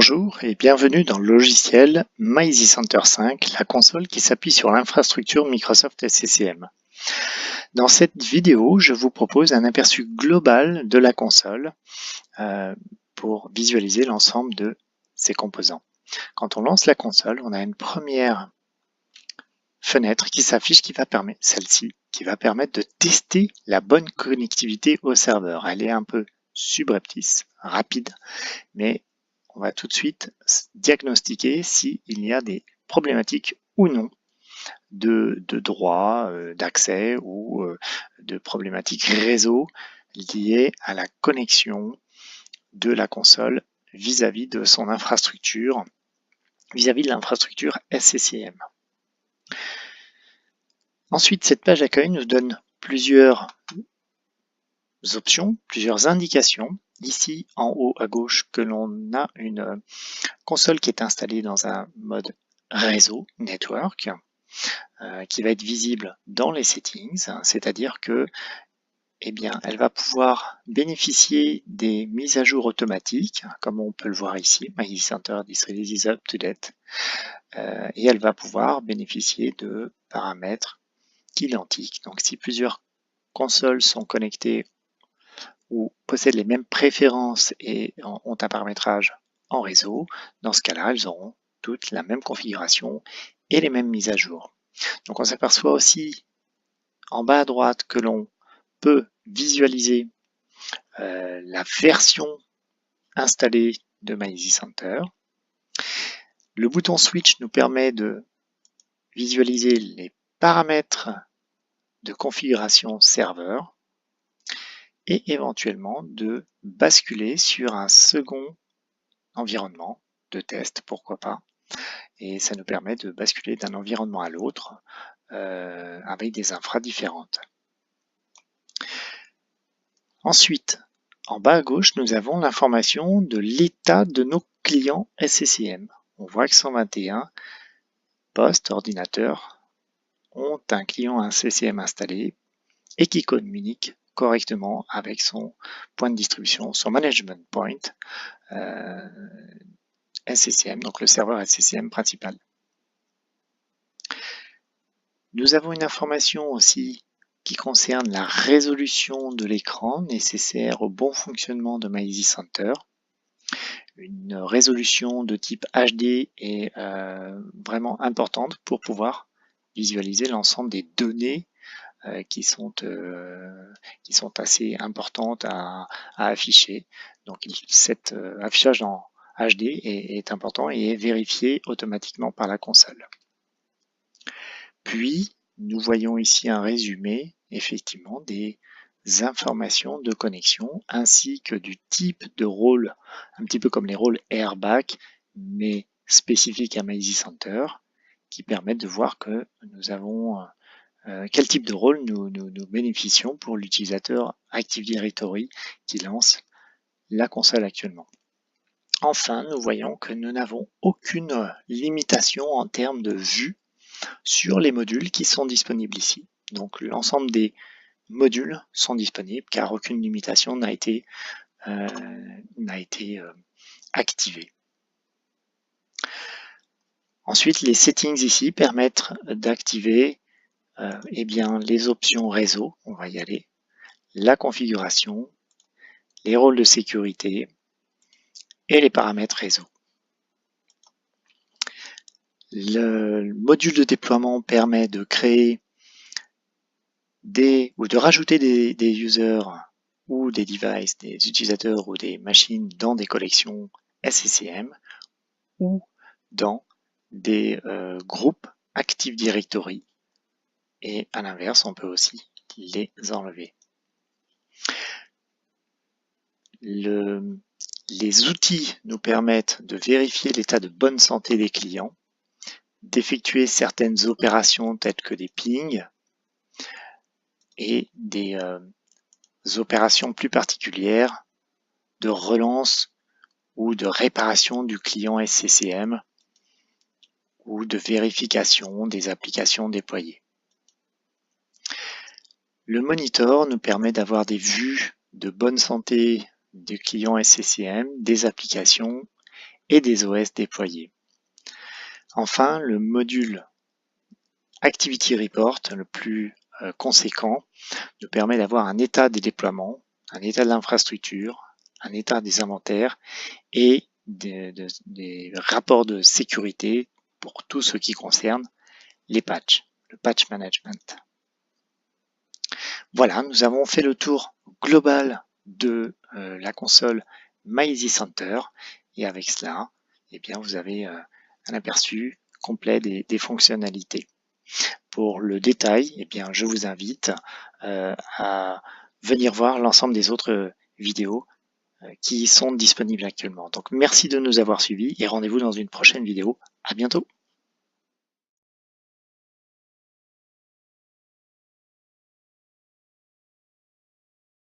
Bonjour et bienvenue dans le logiciel MyEasyCenter 5, la console qui s'appuie sur l'infrastructure Microsoft SCCM. Dans cette vidéo, je vous propose un aperçu global de la console pour visualiser l'ensemble de ses composants. Quand on lance la console, on a une première fenêtre qui s'affiche celle-ci, qui va permettre de tester la bonne connectivité au serveur. Elle est un peu subreptice, rapide, mais on va tout de suite diagnostiquer s'il y a des problématiques ou non de droit, d'accès ou de problématiques réseau liées à la connexion de la console vis-à-vis de son infrastructure, vis-à-vis de l'infrastructure SCCM. Ensuite, cette page d'accueil nous donne plusieurs options, plusieurs indications. Ici, en haut à gauche, que l'on a une console qui est installée dans un mode réseau, network, qui va être visible dans les settings, c'est-à-dire que elle va pouvoir bénéficier des mises à jour automatiques, comme on peut le voir ici, MyEasyCenter This Release is Up to Date, et elle va pouvoir bénéficier de paramètres identiques. Donc si plusieurs consoles sont connectées ou possèdent les mêmes préférences et ont un paramétrage en réseau, dans ce cas-là, elles auront toutes la même configuration et les mêmes mises à jour. Donc on s'aperçoit aussi en bas à droite que l'on peut visualiser la version installée de MyEasyCenter. Le bouton Switch nous permet de visualiser les paramètres de configuration serveur et éventuellement de basculer sur un second environnement de test, pourquoi pas. Et ça nous permet de basculer d'un environnement à l'autre avec des infras différentes. Ensuite, en bas à gauche, nous avons l'information de l'état de nos clients SCCM. On voit que 121 postes, ordinateurs, ont un client SCCM installé et qui communique correctement avec son point de distribution, son management point SCCM, donc le serveur SCCM principal. Nous avons une information aussi qui concerne la résolution de l'écran nécessaire au bon fonctionnement de MyEasyCenter. Une résolution de type HD est vraiment importante pour pouvoir visualiser l'ensemble des données qui sont assez importantes à afficher. Donc cet affichage en HD est important et est vérifié automatiquement par la console. Puis, nous voyons ici un résumé, effectivement, des informations de connexion ainsi que du type de rôle, un petit peu comme les rôles airbag, mais spécifiques à MyEasyCenter, qui permettent de voir que nous avons quel type de rôle nous bénéficions pour l'utilisateur Active Directory qui lance la console actuellement. Enfin, nous voyons que nous n'avons aucune limitation en termes de vue sur les modules qui sont disponibles ici. Donc l'ensemble des modules sont disponibles car aucune limitation n'a été activée. Ensuite, les settings ici permettent d'activer les options réseau, on va y aller, la configuration, les rôles de sécurité et les paramètres réseau. Le module de déploiement permet de créer ou de rajouter des users ou des devices, des utilisateurs ou des machines dans des collections SCCM ou dans des groupes Active Directory. Et à l'inverse, on peut aussi les enlever. Les outils nous permettent de vérifier l'état de bonne santé des clients, d'effectuer certaines opérations telles que des pings et des opérations plus particulières de relance ou de réparation du client SCCM ou de vérification des applications déployées. Le monitor nous permet d'avoir des vues de bonne santé des clients SCCM, des applications et des OS déployés. Enfin, le module Activity Report, le plus conséquent, nous permet d'avoir un état des déploiements, un état de l'infrastructure, un état des inventaires et des rapports de sécurité pour tout ce qui concerne les patchs, le patch management. Voilà, nous avons fait le tour global de la console MyEasyCenter et avec cela, eh bien, vous avez un aperçu complet des fonctionnalités. Pour le détail, eh bien, je vous invite à venir voir l'ensemble des autres vidéos qui sont disponibles actuellement. Donc merci de nous avoir suivis et rendez-vous dans une prochaine vidéo. À bientôt.